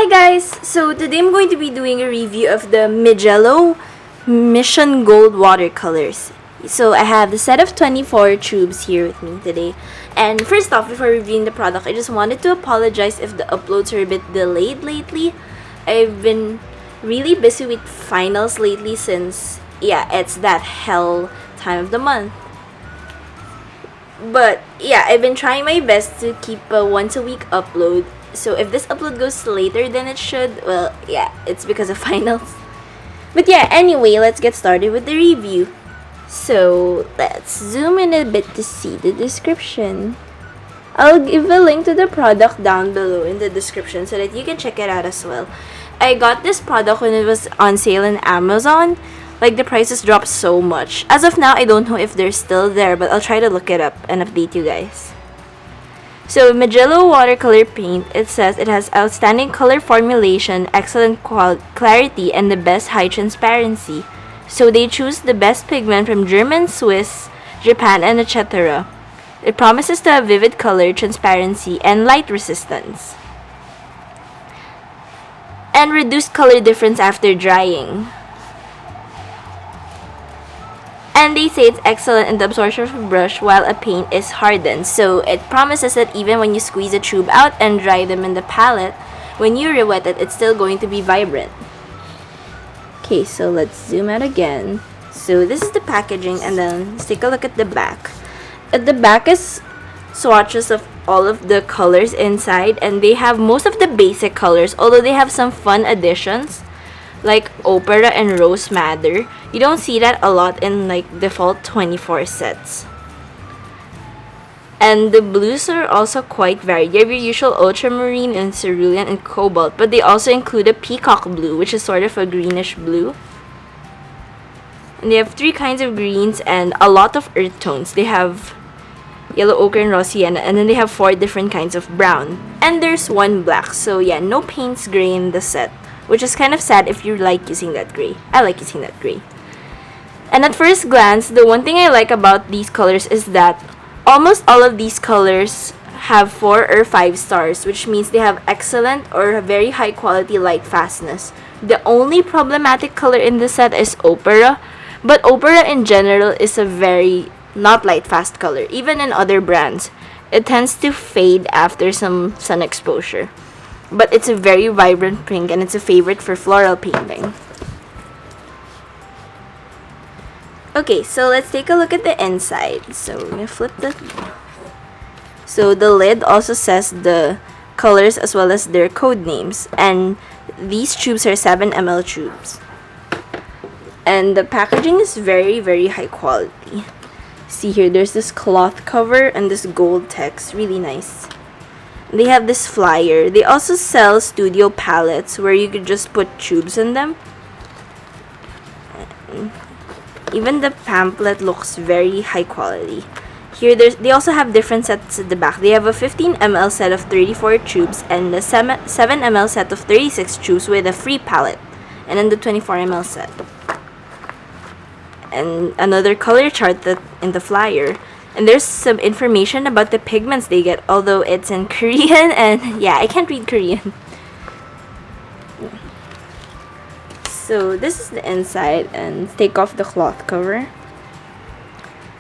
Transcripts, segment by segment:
Hi guys! So today I'm going to be doing a review of the Mijello Mission Gold watercolors. So I have the set of 24 tubes here with me today. And first off, before reviewing the product, I just wanted to apologize if the uploads are a bit delayed lately. I've been really busy with finals lately since, yeah, it's that hell time of the month. But yeah, I've been trying my best to keep a once a week upload. So if this upload goes later than it should, well, yeah, it's because of finals. But yeah, anyway, let's get started with the review. So let's zoom in a bit to see the description. I'll give a link to the product down below in the description so that you can check it out as well. I got this product when it was on sale in Amazon. Like, the prices dropped so much. As of now, I don't know if they're still there, but I'll try to look it up and update you guys. So, Mijello watercolor paint, it says it has outstanding color formulation, excellent clarity, and the best high transparency. So, they choose the best pigment from German, Swiss, Japan, and etc. It promises to have vivid color, transparency, and light resistance. And reduced color difference after drying. And they say it's excellent in the absorption of a brush while a paint is hardened. So it promises that even when you squeeze a tube out and dry them in the palette, when you re-wet it, it's still going to be vibrant. Okay, so let's zoom out again. So this is the packaging, and then let's take a look at the back. At the back is swatches of all of the colors inside, and they have most of the basic colors, although they have some fun additions like Opera and Rose Madder. You don't see that a lot in like default 24 sets. And the blues are also quite varied. You have your usual ultramarine and cerulean and cobalt, but they also include a peacock blue, which is sort of a greenish blue. And they have 3 kinds of greens and a lot of earth tones. They have yellow ochre and raw sienna, and then they have 4 different kinds of brown. And there's 1 black, so yeah, no paints gray in the set, which is kind of sad if you like using that gray. I like using that gray. And at first glance, the one thing I like about these colors is that almost all of these colors have 4 or 5 stars, which means they have excellent or very high quality light fastness. The only problematic color in this set is Opera, but Opera in general is a very not light fast color. Even in other brands, it tends to fade after some sun exposure. But it's a very vibrant pink, and it's a favorite for floral painting. Okay, so let's take a look at the inside. So we're gonna flip the... So the lid also says the colors as well as their code names. And these tubes are 7 ml tubes. And the packaging is very, very high quality. See here, there's this cloth cover and this gold text. Really nice. They have this flyer. They also sell studio palettes where you could just put tubes in them. Even the pamphlet looks very high quality. Here, they also have different sets at the back. They have a 15 ml set of 34 tubes and a 7 ml set of 36 tubes with a free palette. And then the 24 ml set. And another color chart that in the flyer. And there's some information about the pigments they get, although it's in Korean, and yeah, I can't read Korean. So this is the inside, and take off the cloth cover.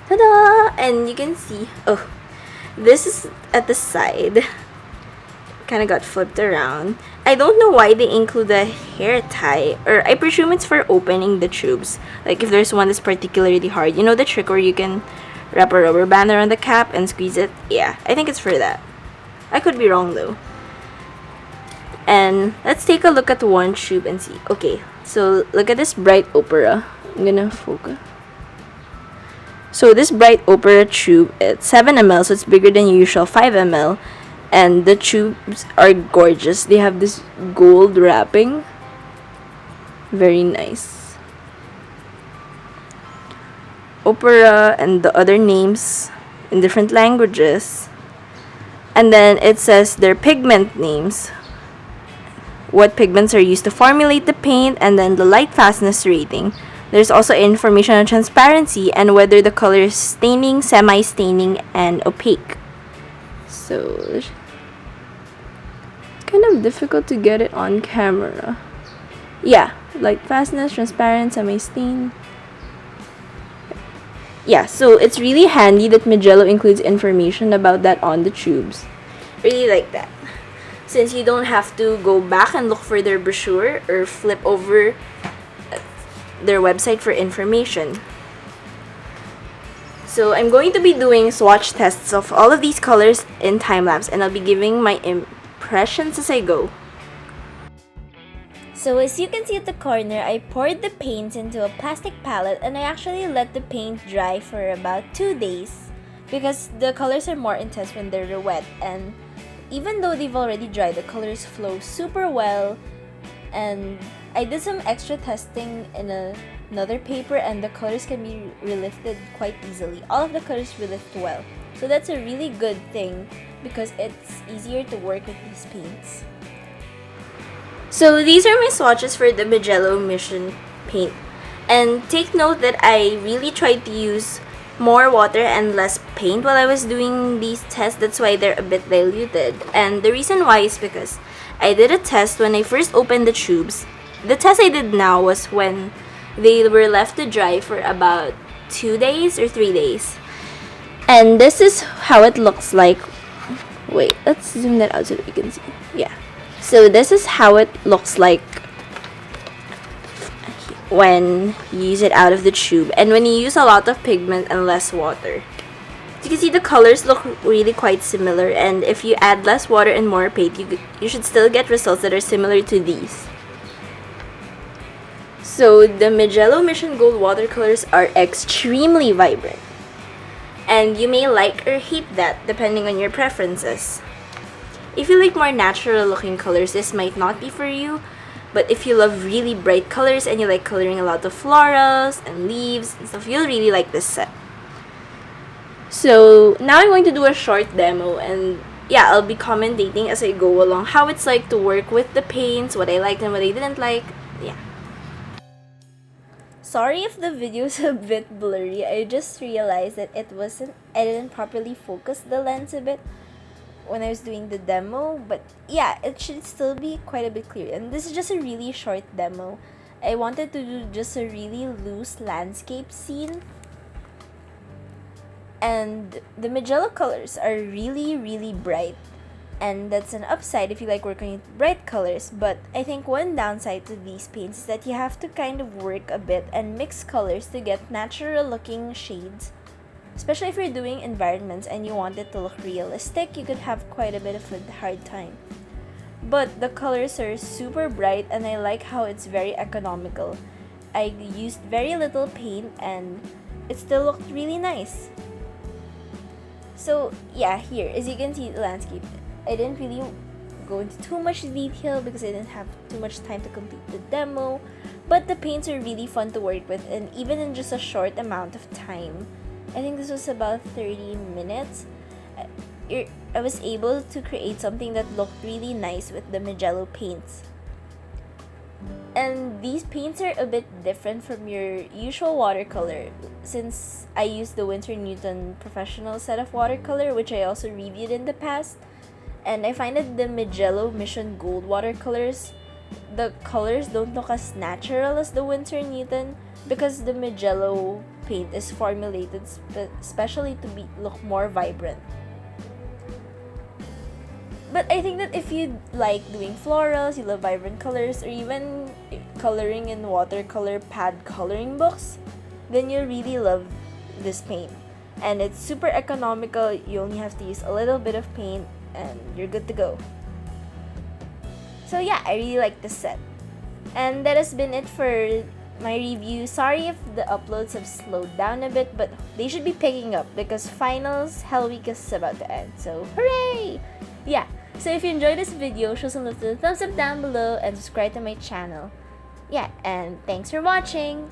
Ta-da! And you can see, oh, this is at the side. Kind of got flipped around. I don't know why they include a hair tie, or I presume it's for opening the tubes. Like if there's one that's particularly hard. You know the trick where you can wrap a rubber band around the cap and squeeze it? Yeah, I think it's for that. I could be wrong though. And let's take a look at one tube and see. Okay, so look at this bright Opera. I'm gonna focus. So this bright Opera tube, it's 7 ml, so it's bigger than your usual 5 ml. And the tubes are gorgeous. They have this gold wrapping. Very nice. Opera and the other names in different languages. And then it says their pigment names, what pigments are used to formulate the paint, and then the light fastness rating. There's also information on transparency and whether the color is staining, semi-staining, and opaque. So kind of difficult to get it on camera. Yeah, light fastness, transparent, semi-stain. Yeah, so it's really handy that Mijello includes information about that on the tubes. Really like that. Since you don't have to go back and look for their brochure or flip over their website for information. So I'm going to be doing swatch tests of all of these colors in time-lapse, and I'll be giving my impressions as I go. So as you can see at the corner, I poured the paints into a plastic palette and I actually let the paint dry for about 2 days because the colors are more intense when they're wet, and even though they've already dried, the colors flow super well. And I did some extra testing in another paper and the colors can be relifted quite easily. All of the colors relift well. So that's a really good thing because it's easier to work with these paints. So these are my swatches for the Mijello Mission paint. And take note that I really tried to use more water and less paint while I was doing these tests. That's why they're a bit diluted. And the reason why is because I did a test when I first opened the tubes. The test I did now was when they were left to dry for about 2 days or 3 days. And this is how it looks like. Wait, let's zoom that out so that we can see. Yeah. So this is how it looks like when you use it out of the tube and when you use a lot of pigment and less water. You can see the colors look really quite similar, and if you add less water and more paint, you should still get results that are similar to these. So the Mijello Mission Gold watercolors are extremely vibrant, and you may like or hate that depending on your preferences. If you like more natural looking colors, this might not be for you, but if you love really bright colors and you like coloring a lot of florals and leaves and stuff, you'll really like this set. So now I'm going to do a short demo, and yeah, I'll be commentating as I go along how it's like to work with the paints, what I liked and what I didn't like. Yeah. Sorry if the video is a bit blurry. I just realized that I didn't properly focus the lens a bit when I was doing the demo, but yeah, it should still be quite a bit clear. And this is just a really short demo. I wanted to do just a really loose landscape scene, and the Mijello colors are really bright, and that's an upside if you like working with bright colors. But I think one downside to these paints is that you have to kind of work a bit and mix colors to get natural looking shades. Especially if you're doing environments and you want it to look realistic, you could have quite a bit of a hard time. But the colors are super bright and I like how it's very economical. I used very little paint and it still looked really nice. So yeah, here, as you can see the landscape, I didn't really go into too much detail because I didn't have too much time to complete the demo. But the paints are really fun to work with, and even in just a short amount of time, I think this was about 30 minutes, I was able to create something that looked really nice with the Mijello paints. And these paints are a bit different from your usual watercolor, since I used the Winsor Newton professional set of watercolor, which I also reviewed in the past. And I find that the Mijello Mission Gold watercolors, the colors don't look as natural as the Winsor Newton because the Mijello paint is formulated especially to look more vibrant. But I think that if you like doing florals, you love vibrant colors, or even coloring in watercolor pad coloring books, then you'll really love this paint. And it's super economical. You only have to use a little bit of paint and you're good to go. So yeah, I really like this set. And that has been it for my review. Sorry if the uploads have slowed down a bit, but they should be picking up because finals Hell Week is about to end. So hooray! Yeah, so if you enjoyed this video, show some love to the thumbs up down below and subscribe to my channel. Yeah, and thanks for watching!